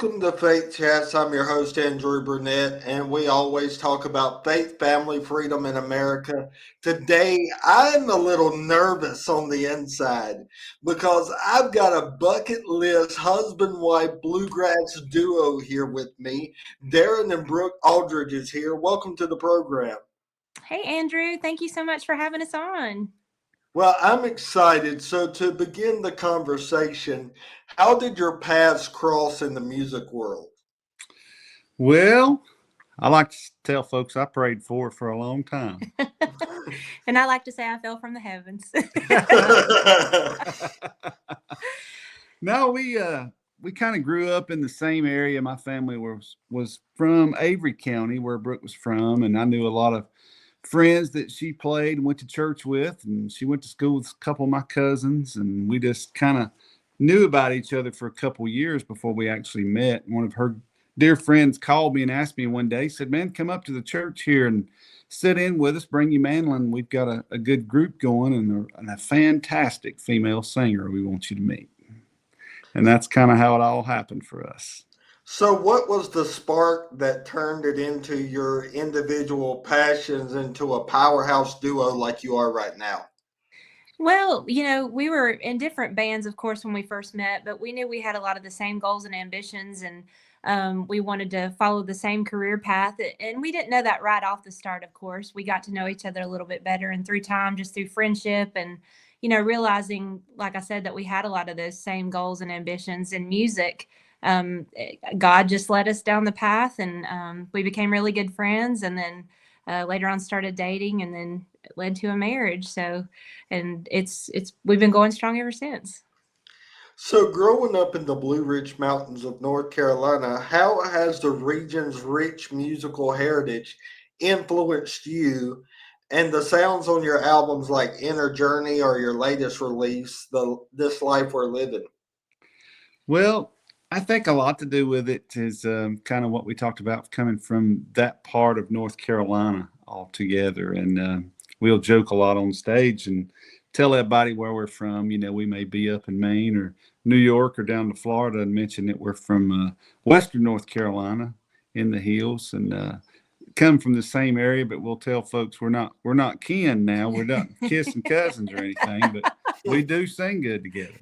Welcome to Faith Chats. I'm your host, Andrew Burnett, and we always talk about faith, family, freedom in America. Today, I'm a little nervous on the inside because I've got a bucket list husband wife bluegrass duo here with me. Darin and Brooke Aldridge is here. Welcome to the program. Hey, Andrew. Thank you so much for having us on. Well, I'm excited. So, to begin the conversation, how did your paths cross in the music world? Well, I like to tell folks I prayed for a long time. And I like to say I fell from the heavens. No, we kind of grew up in the same area. My family was from Avery County, where Brooke was from, and I knew a lot of friends that she played and went to church with, and she went to school with a couple of my cousins, and we just kind of knew about each other for a couple of years before we actually met. One of her dear friends called me and asked me one day, said, "Man, come up to the church here and sit in with us, bring you mandolin. We've got a good group going and a fantastic female singer we want you to meet." And that's kind of how it all happened for us. So, what was the spark that turned it into your individual passions into a powerhouse duo like you are right now? Well, we were in different bands, of course, when we first met, but we knew we had a lot of the same goals and ambitions, and we wanted to follow the same career path. And we didn't know that right off the start, of course. We got to know each other a little bit better, and through time, just through friendship and, realizing, like I said, that we had a lot of those same goals and ambitions in music. God just led us down the path, and we became really good friends, and then later on started dating, and then it led to a marriage. So, and it's we've been going strong ever since. So, growing up in the Blue Ridge Mountains of North Carolina, how has the region's rich musical heritage influenced you and the sounds on your albums like Inner Journey or your latest release, This Life We're Living? Well, I think a lot to do with it is kind of what we talked about coming from that part of North Carolina altogether. And we'll joke a lot on stage and tell everybody where we're from. We may be up in Maine or New York or down to Florida and mention that we're from Western North Carolina in the hills and come from the same area. But we'll tell folks we're not kin now. We're not kissing cousins or anything, but we do sing good together.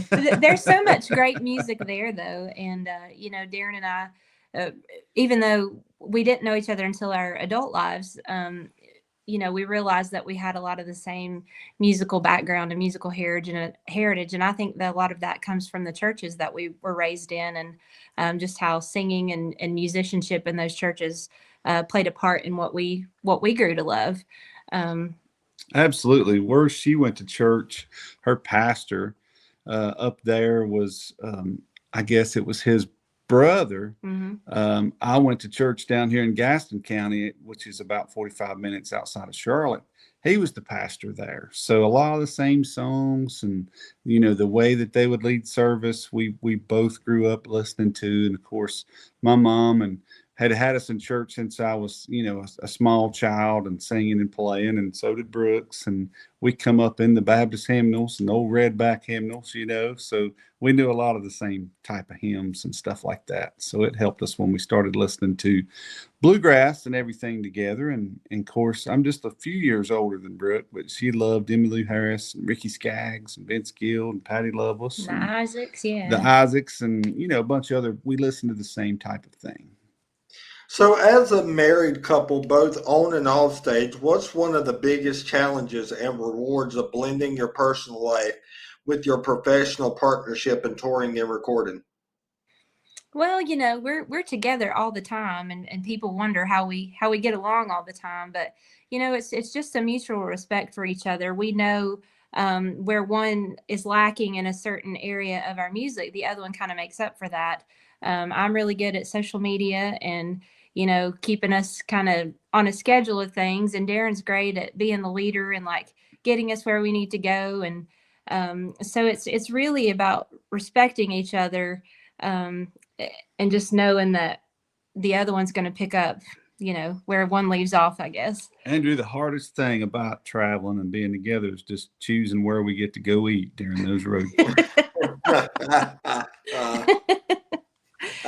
There's so much great music there, though, and Darin and I, even though we didn't know each other until our adult lives, we realized that we had a lot of the same musical background and musical heritage, and I think that a lot of that comes from the churches that we were raised in, and just how singing and musicianship in those churches played a part in what we grew to love. Um, Absolutely. Where she went to church, her pastor up there was, I guess it was his brother. mhm. I went to church down here in Gaston County, which is about 45 minutes outside of Charlotte. He was the pastor there. So a lot of the same songs and, the way that they would lead service, we both grew up listening to. And of course, my mom and had us in church since I was, a small child and singing and playing. And so did Brooks. And we come up in the Baptist hymnals and old redback hymnals, so we knew a lot of the same type of hymns and stuff like that. So it helped us when we started listening to bluegrass and everything together. And of course, I'm just a few years older than Brooke, but she loved Emmylou Harris and Ricky Skaggs and Vince Gill and Patty Loveless The and Isaacs, the yeah. Isaacs and, a bunch of other, we listened to the same type of thing. So, as a married couple, both on and off stage, what's one of the biggest challenges and rewards of blending your personal life with your professional partnership in touring and recording? Well, we're together all the time, and people wonder how we get along all the time. But it's just a mutual respect for each other. We know where one is lacking in a certain area of our music, the other one kind of makes up for that. I'm really good at social media and keeping us kind of on a schedule of things, and Darin's great at being the leader and like getting us where we need to go. And so it's really about respecting each other. Um, and just knowing that the other one's going to pick up, where one leaves off, I guess. Andrew, the hardest thing about traveling and being together is just choosing where we get to go eat during those road trips.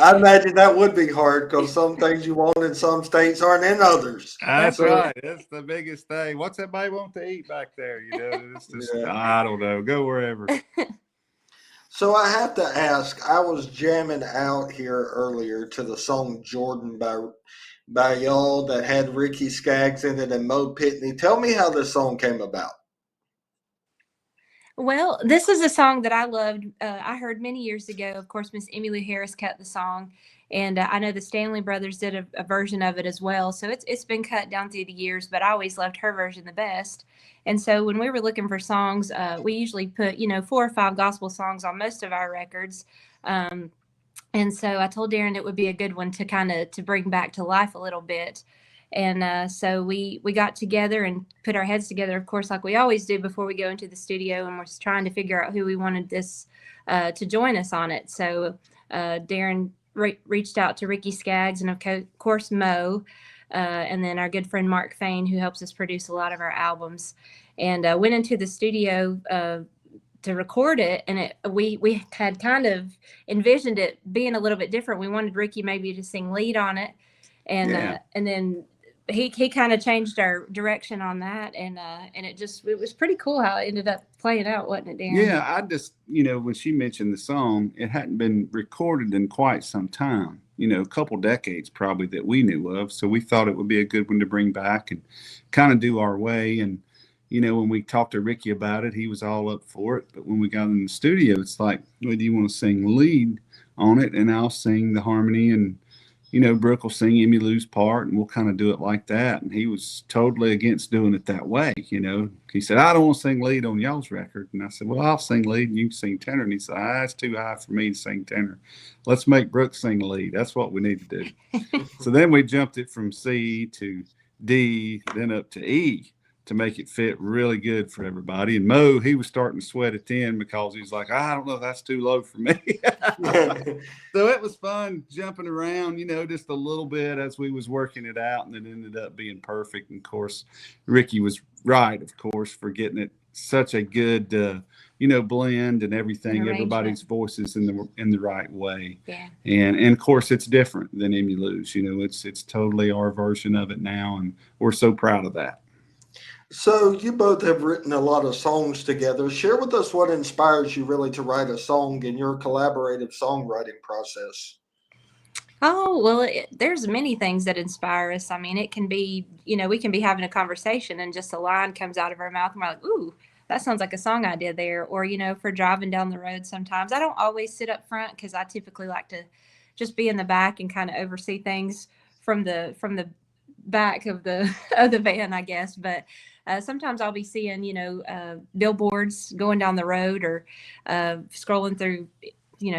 I imagine that would be hard because some things you want in some states aren't in others. That's So, right. That's the biggest thing. What's everybody want to eat back there? It's just, yeah. I don't know. Go wherever. So I have to ask, I was jamming out here earlier to the song Jordan by y'all that had Ricky Skaggs in it and Mo Pitney. Tell me how this song came about. Well, this is a song that I loved. I heard many years ago. Of course, Miss Emmylou Harris cut the song, and I know the Stanley Brothers did a version of it as well. So it's been cut down through the years, but I always loved her version the best. And so when we were looking for songs, we usually put 4 or 5 gospel songs on most of our records. Um, and so I told Darin it would be a good one to kind of to bring back to life a little bit. And so we got together and put our heads together, of course, like we always do before we go into the studio, and we're trying to figure out who we wanted this to join us on it. So Darin reached out to Ricky Skaggs and, of course, Mo, and then our good friend Mark Fain, who helps us produce a lot of our albums, and went into the studio to record it. And we had kind of envisioned it being a little bit different. We wanted Ricky maybe to sing lead on it, and then he kind of changed our direction on that, and it was pretty cool how it ended up playing out, wasn't it, Darin? Yeah, I just, when she mentioned the song, it hadn't been recorded in quite some time, a couple decades probably that we knew of. So we thought it would be a good one to bring back and kind of do our way. And, when we talked to Ricky about it, he was all up for it. But when we got in the studio, it's like, well, do you want to sing lead on it? And I'll sing the harmony, and Brooke will sing Emmylou's part, and we'll kind of do it like that. And he was totally against doing it that way. He said, I don't want to sing lead on y'all's record. And I said, well, I'll sing lead and you can sing tenor. And he said, it's too high for me to sing tenor. Let's make Brooke sing lead. That's what we need to do. So then we jumped it from C to D, then up to E, to make it fit really good for everybody. And Mo, he was starting to sweat at 10 because he was like, I don't know if that's too low for me. So it was fun jumping around, just a little bit as we was working it out, and it ended up being perfect. And of course, Ricky was right, of course, for getting it such a good, blend and everything, everybody's voices in the right way. Yeah. And of course, it's different than Emmylou's. It's totally our version of it now, and we're so proud of that. So you both have written a lot of songs together. Share with us what inspires you really to write a song in your collaborative songwriting process. Oh, well, there's many things that inspire us. I mean, it can be, we can be having a conversation and just a line comes out of our mouth and we're like, ooh, that sounds like a song idea there. Or, for driving down the road sometimes. I don't always sit up front because I typically like to just be in the back and kind of oversee things from the back of the van, I guess. But sometimes I'll be seeing, billboards going down the road, or scrolling through,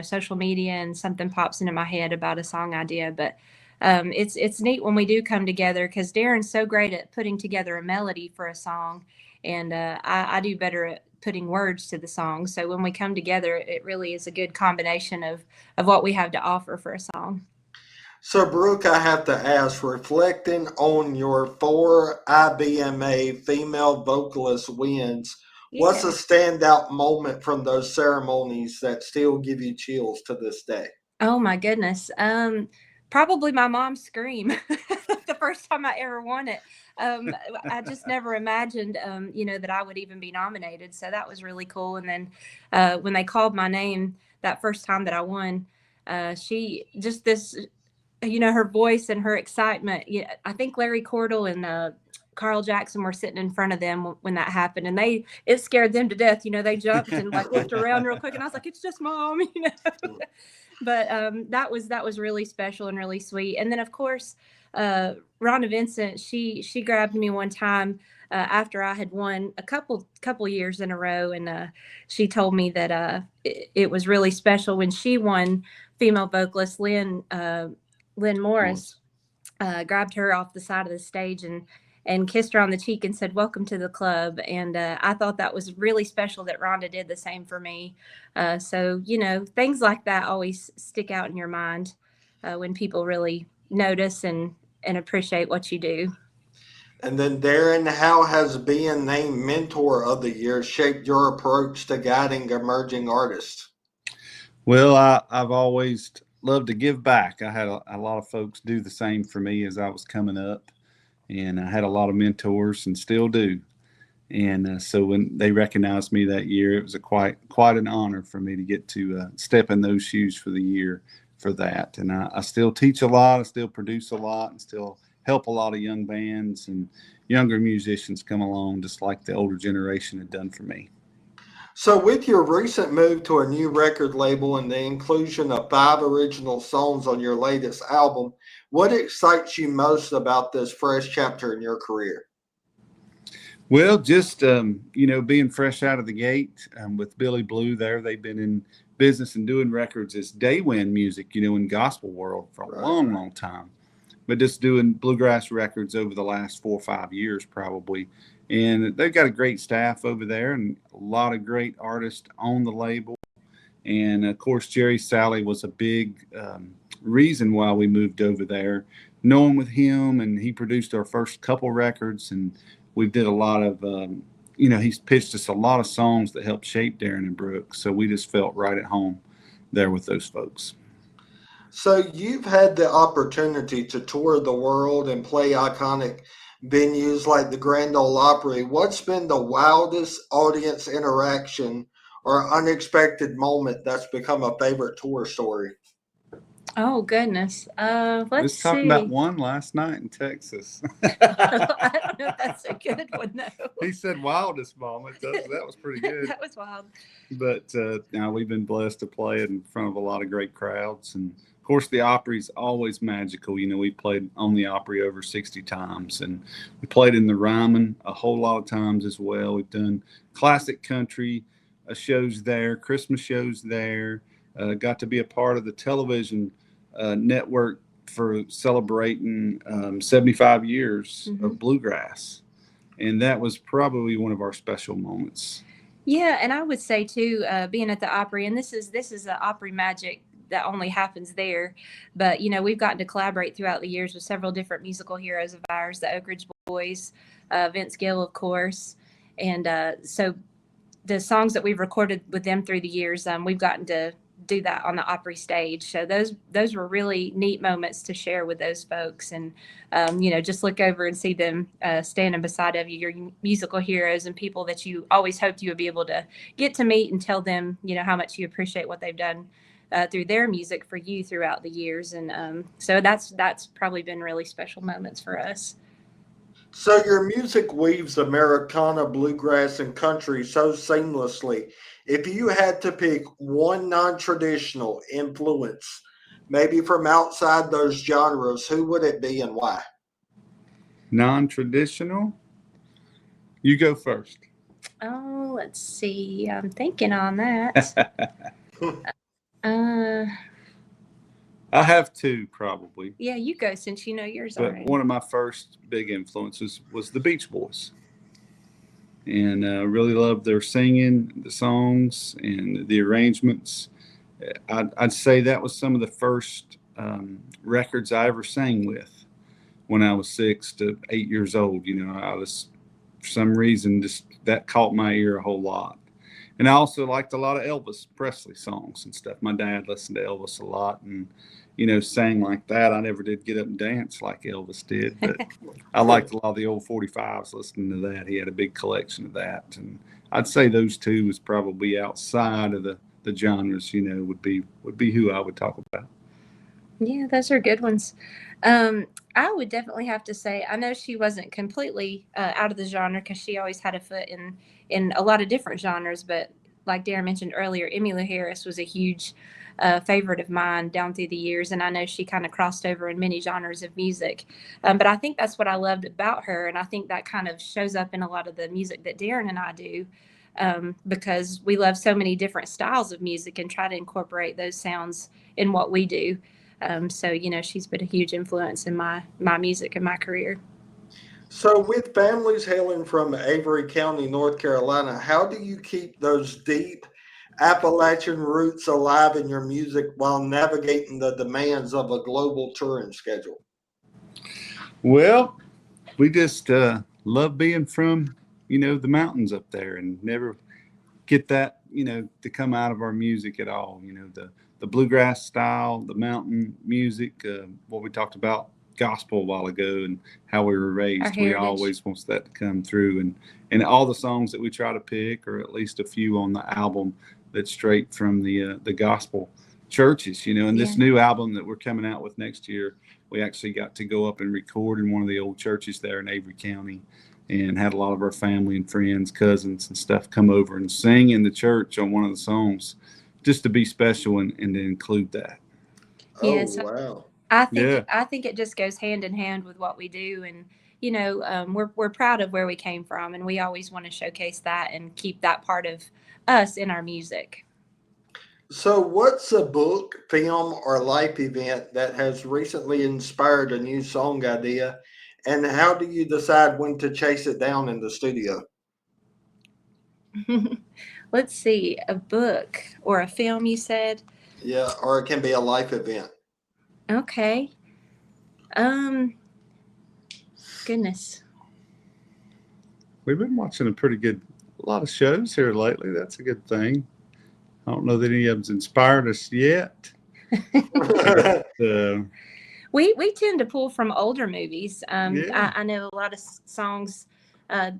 social media, and something pops into my head about a song idea. But it's neat when we do come together, because Darin's so great at putting together a melody for a song, and I do better at putting words to the song. So when we come together, it really is a good combination of what we have to offer for a song. So, Brooke, I have to ask, reflecting on your 4 IBMA female vocalist wins, what's a standout moment from those ceremonies that still give you chills to this day? Oh my goodness. Probably my mom's scream the first time I ever won it. I just never imagined, that I would even be nominated. So that was really cool. And then when they called my name that first time that I won, she just this, her voice and her excitement. Yeah, I think Larry Cordell and Carl Jackson were sitting in front of them when that happened, and it scared them to death. They jumped and like looked around real quick, and I was like, "It's just Mom," But that was really special and really sweet. And then of course, Rhonda Vincent, she grabbed me one time after I had won a couple years in a row, and she told me that it was really special when she won female vocalist Lynn Morris, grabbed her off the side of the stage and kissed her on the cheek and said, "Welcome to the club." And I thought that was really special that Rhonda did the same for me. So, things like that always stick out in your mind when people really notice and appreciate what you do. And then, Darin, how has being named Mentor of the Year shaped your approach to guiding emerging artists? Well, I've always love to give back. I had a lot of folks do the same for me as I was coming up, and I had a lot of mentors and still do. And so when they recognized me that year, it was a quite an honor for me to get to step in those shoes for the year for that. And I still teach a lot, I still produce a lot, and still help a lot of young bands and younger musicians come along, just like the older generation had done for me. So, with your recent move to a new record label and the inclusion of 5 original songs on your latest album, what excites you most about this fresh chapter in your career? Well, just being fresh out of the gate with Billy Blue, there they've been in business and doing records as day wind music, in gospel world for a Right. long, long time. But just doing bluegrass records over the last 4 or 5 years, probably. And they've got a great staff over there and a lot of great artists on the label. And of course, Jerry Salley was a big reason why we moved over there. Knowing with him, and he produced our first couple records, and we did a lot of, he's pitched us a lot of songs that helped shape Darin and Brooke. So we just felt right at home there with those folks. So, you've had the opportunity to tour the world and play iconic venues like the Grand Ole Opry. What's been the wildest audience interaction or unexpected moment that's become a favorite tour story? Oh goodness. Let's Let's talk about see. one last night in Texas. I don't know if that's a good one though. He said wildest moment. That was pretty good. That was wild. But now we've been blessed to play it in front of a lot of great crowds. And of course, the Opry's always magical. We played on the Opry over 60 times, and we played in the Ryman a whole lot of times as well. We've done classic country shows there, Christmas shows there. Got to be a part of the television network for celebrating 75 years of bluegrass. And that was probably one of our special moments. Yeah, and I would say too, being at the Opry, and this is the Opry magic that only happens there. But we've gotten to collaborate throughout the years with several different musical heroes of ours, the Oak Ridge Boys, Vince Gill, of course, and so the songs that we've recorded with them through the years, we've gotten to do that on the Opry stage. So those were really neat moments to share with those folks, and just look over and see them standing beside of you, your musical heroes and people that you always hoped you would be able to get to meet and tell them how much you appreciate what they've done through their music for you throughout the years. And so that's probably been really special moments for us. So, your music weaves Americana, bluegrass, and country so seamlessly. If you had to pick one non traditional influence, maybe from outside those genres, who would it be and why? Non-traditional? You go first. Oh, let's see. I'm thinking on that. I have two, probably. Yeah, you go since you know yours But already. one of my first big influences was the Beach Boys. And really loved their singing, the songs, and the arrangements. I'd say that was some of the first records I ever sang with when I was 6 to 8 years old. I was, for some reason, just that caught my ear a whole lot. And I also liked a lot of Elvis Presley songs and stuff. My dad listened to Elvis a lot and, sang like that. I never did get up and dance like Elvis did, but I liked a lot of the old 45s listening to that. He had a big collection of that. And I'd say those two was probably outside of the genres, would be who I would talk about. Yeah, those are good ones. I would definitely have to say, I know she wasn't completely out of the genre because she always had a foot in a lot of different genres. But like Darin mentioned earlier, Emmylou Harris was a huge favorite of mine down through the years. And I know she kind of crossed over in many genres of music. But I think that's what I loved about her. And I think that kind of shows up in a lot of the music that Darin and I do. Because we love so many different styles of music and try to incorporate those sounds in what we do. So, she's been a huge influence in my music and my career. So, with families hailing from Avery County, North Carolina, how do you keep those deep Appalachian roots alive in your music while navigating the demands of a global touring schedule? Well, we just love being from, the mountains up there and never get that, to come out of our music at all. The the bluegrass style, the mountain music, what we talked about gospel a while ago and how we were Our raised. We heritage. always wants that to come through, and all the songs that we try to pick, or at least a few on the album, that's straight from the gospel churches. And Yeah. this new album that we're coming out with next year, we actually got to go up and record in one of the old churches there in Avery County, and had a lot of our family and friends, cousins and stuff come over and sing in the church on one of the songs, just to be special and to include that. Oh, Yeah. So wow. Yeah. I think it just goes hand in hand with what we do, and we're proud of where we came from, and we always want to showcase that and keep that part of us in our music. So, what's a book, film, or life event that has recently inspired a new song idea? And how do you decide when to chase it down in the studio? Let's see, a book or a film, you said? Yeah, or it can be a life event. Okay. Um, Goodness. We've been watching a lot of shows here lately. That's a good thing. I don't know that any of them's inspired us yet, but We tend to pull from older movies. yeah, I know a lot of songs. Uh,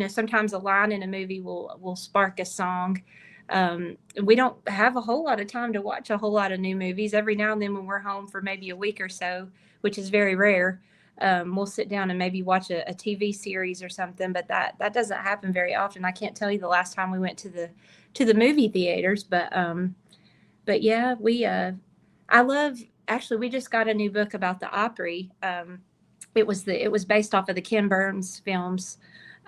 sometimes a line in a movie will spark a song. We don't have a whole lot of time to watch a whole lot of new movies. Every now and then, when we're home for maybe a week or so, which is very rare, we'll sit down and maybe watch a TV series or something. But that doesn't happen very often. I can't tell you the last time we went to the movie theaters, but yeah, I love. Actually, we just got a new book about the Opry. It was based off of the Ken Burns films,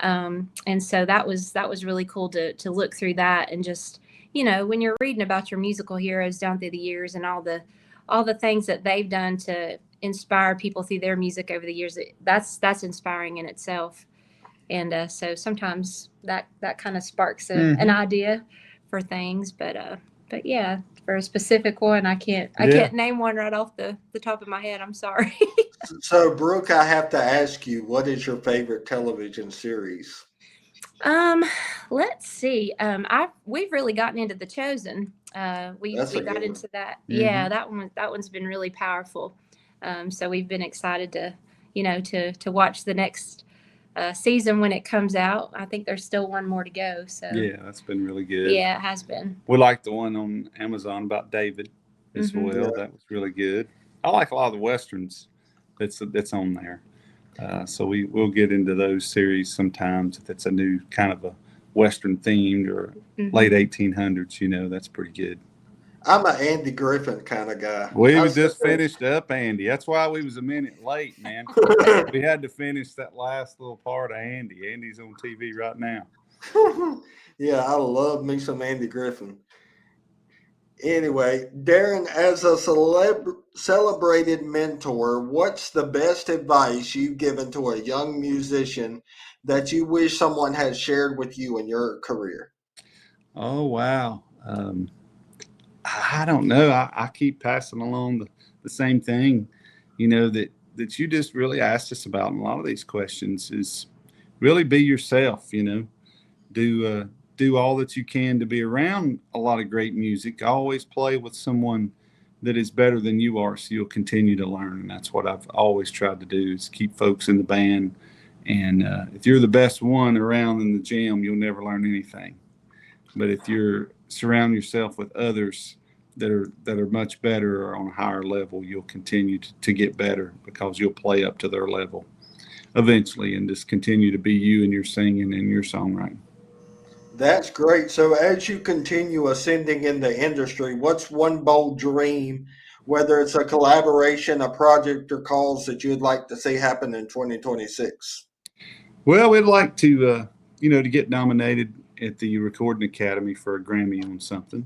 and so that was really cool to look through that, and just when you're reading about your musical heroes down through the years and all the things that they've done to inspire people through their music over the years, that's inspiring in itself. And so sometimes that kind of sparks an hmm, idea for things, but yeah, for a specific one, I yeah. can't name one right off the top of my head. I'm sorry. So, Brooke, I have to ask you, what is your favorite television series? um, let's see. We've really gotten into The Chosen. That's We a got good one. into that. Yeah, Hmm. that one's been really powerful. So we've been excited to watch the next season when it comes out. I think there's still one more to go. So Yeah, that's been really good. yeah, it has been. We like the one on Amazon about David as Hmm. well. Yeah. That was really good. I like a lot of the westerns that's on there. So we'll get into those series sometimes if it's a new kind of a western themed or late Hmm. 1800s. That's pretty good. I'm an Andy Griffin kind of guy. We I was sit just finished up, Andy. That's why we was a minute late, man. there. We had to finish that last little part of Andy. Andy's on TV right now. Yeah, I love me some Andy Griffin. Anyway, Darin, as a celebrated mentor, what's the best advice you've given to a young musician that you wish someone had shared with you in your career? Oh wow. I don't know. I keep passing along the same thing, that you just really asked us about in a lot of these questions is really be yourself, do do all that you can to be around a lot of great music. Always play with someone that is better than you are, so you'll continue to learn. And that's what I've always tried to do is keep folks in the band. And if you're the best one around in the jam, you'll never learn anything. But if you're surround yourself with others that are much better or on a higher level, you'll continue to get better because you'll play up to their level eventually and just continue to be you and your singing and your songwriting. That's great. So, as you continue ascending in the industry, what's one bold dream, whether it's a collaboration, a project, or cause that you'd like to see happen in 2026? Well, we'd like to get nominated at the Recording Academy for a Grammy on something.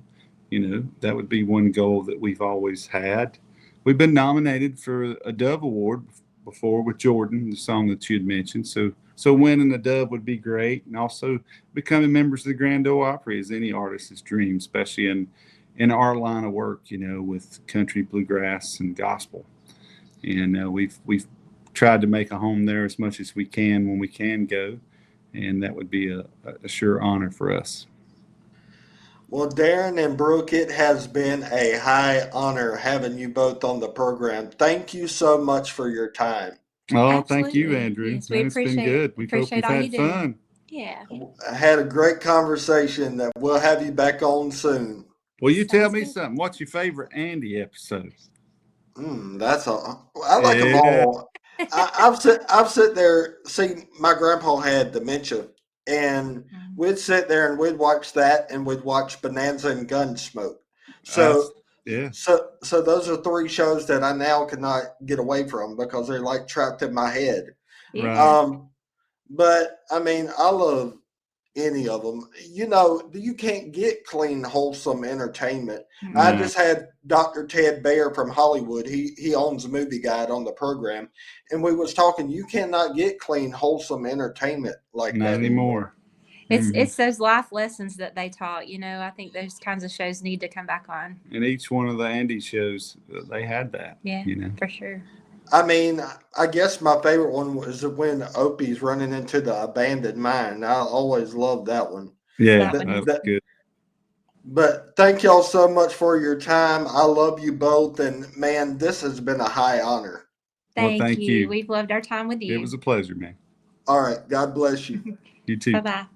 That would be one goal that we've always had. We've been nominated for a Dove Award before with Jordan, the song that you had mentioned. So winning a Dove would be great, and also becoming members of the Grand Ole Opry is any artist's dream, especially in our line of work. With country, bluegrass, and gospel. And we've tried to make a home there as much as we can when we can go, and that would be a sure honor for us. Well, Darin and Brooke, it has been a high honor having you both on the program. Thank you so much for your time. Oh, thank you, Absolutely. Andrew. Yes, we Man, it's been good. We hope appreciate you've all you had do. fun. Yeah. I had a great conversation that we'll have you back on soon. Well, you tell Sounds me good. something. What's your favorite Andy episode? I like them Yeah. all. I've sit there. See, my grandpa had dementia, and Mm. we'd sit there and we'd watch that, and we'd watch Bonanza and Gunsmoke. That's So, yeah. so those are three shows that I now cannot get away from because they're like trapped in my head. Right. Yeah. But I mean, I love any of them. You can't get clean, wholesome entertainment. I No, just had Dr. Ted Baer from Hollywood. He owns a movie guide on the program, and we was talking. You cannot get clean, wholesome entertainment like not that anymore. anymore. Mhm. It's those life lessons that they taught. I think those kinds of shows need to come back on. And each one of the Andy shows, they had that. Yeah, You know. for sure. I mean, I guess my favorite one was when Opie's running into the abandoned mine. I always loved that one. Yeah, That That, one that is. was that, good. but thank y'all so much for your time. I love you both, and man, this has been a high honor. Well, Thank thank you. you. We've loved our time with It you. was a pleasure, man. All right, God bless you. You too. Bye bye.